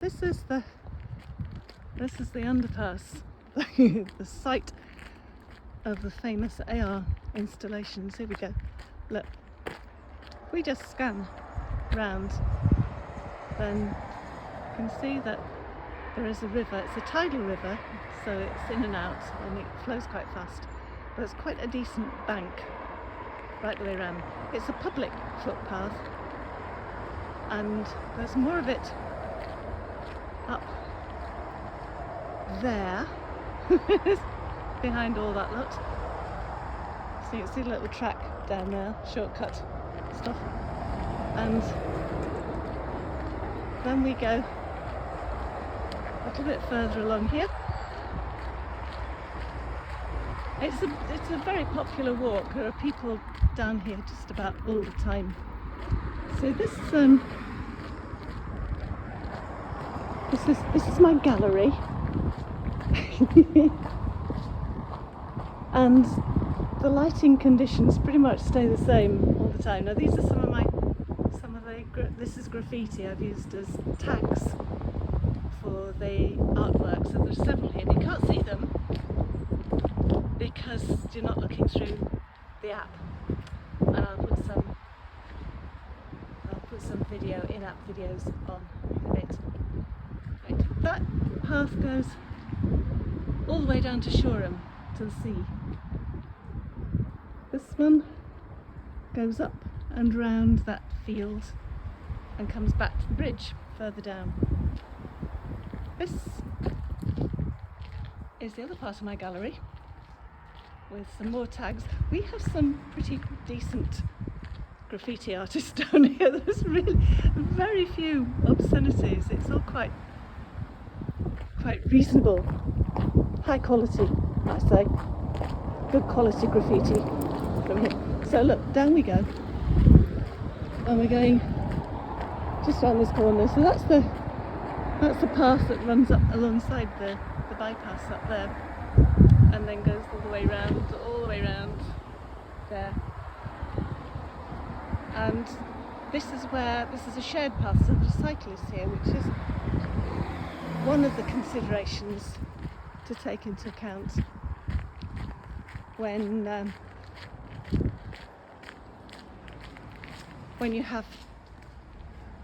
This is the underpass, the site of the famous AR installations. Here we go. Look, if we just scan round, then you can see that there is a river. It's a tidal river, so it's in and out and it flows quite fast, but it's quite a decent bank right the way around. It's a public footpath, and there's more of it up there behind all that lot. So you can see a little track down there, shortcut stuff, and then we go a little bit further along here. It's a very popular walk. There are people down here just about all the time. So this is my gallery. And the lighting conditions pretty much stay the same all the time. Now these are this is graffiti I've used as tags for the artwork. So there's several here. You can't see them because you're not looking through the app. And I'll put some video, in-app videos on in a bit. Right. That path goes all the way down to Shoreham, to the sea. This one goes up and round that field and comes back to the bridge further down. This is the other part of my gallery with some more tags. We have some pretty decent graffiti artists down here. There's really very few obscenities. It's all quite reasonable, high quality, I say, good quality graffiti from here. So look, down we go, and we're going just around this corner. So that's the path that runs up alongside the bypass up there, and then goes all the way round there. And this is a shared path, so there's cyclists here, which is one of the considerations to take into account when you have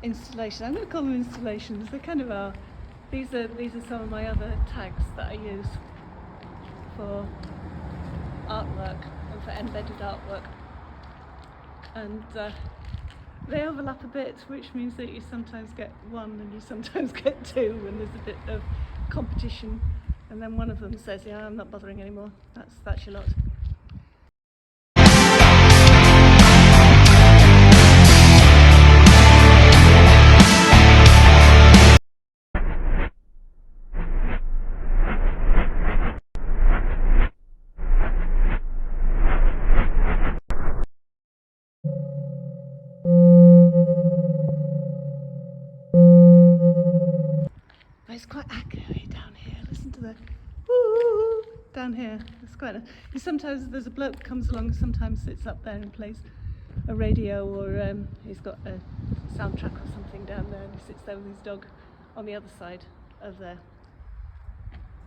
installations. I'm going to call them installations. They kind of are. These are some of my other tags that I use for artwork and for embedded artwork, and they overlap a bit, which means that you sometimes get one and you sometimes get two, and there's a bit of competition, and then one of them says, yeah, I'm not bothering anymore, that's your lot. It's quite echoey down here. Listen to the woo down here. It's quite sometimes there's a bloke that comes along, sometimes sits up there and plays a radio, or he's got a soundtrack or something down there, and he sits there with his dog on the other side of there.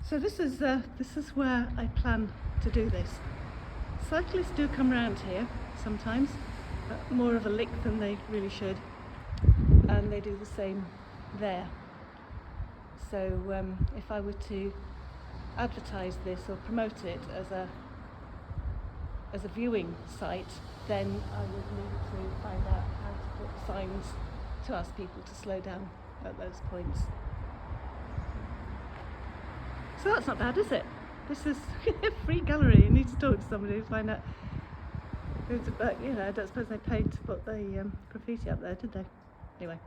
So this is where I plan to do this. Cyclists do come round here sometimes, but more of a lick than they really should, and they do the same there. So if I were to advertise this or promote it as a viewing site, then I would need to find out how to put signs to ask people to slow down at those points. So that's not bad, is it? This is a free gallery. You need to talk to somebody to find out who's about. You know, I don't suppose they paid to put the graffiti up there, did they? Anyway.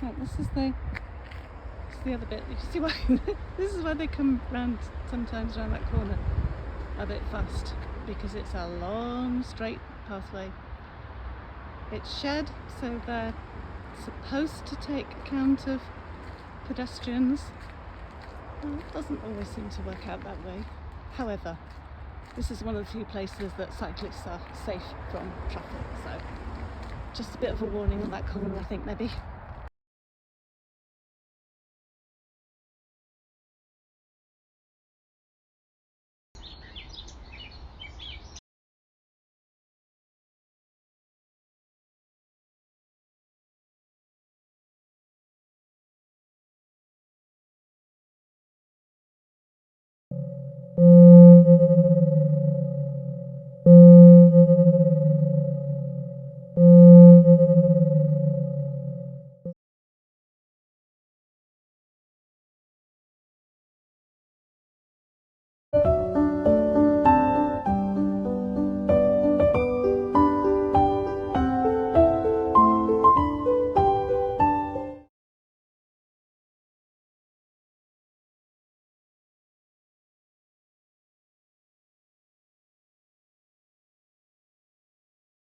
Right, this is the other bit. You see why? This is why they come round sometimes around that corner a bit fast, because it's a long straight pathway. It's shared, so they're supposed to take account of pedestrians. Well, it doesn't always seem to work out that way. However, this is one of the few places that cyclists are safe from traffic, so just a bit of a warning on that corner, I think, maybe.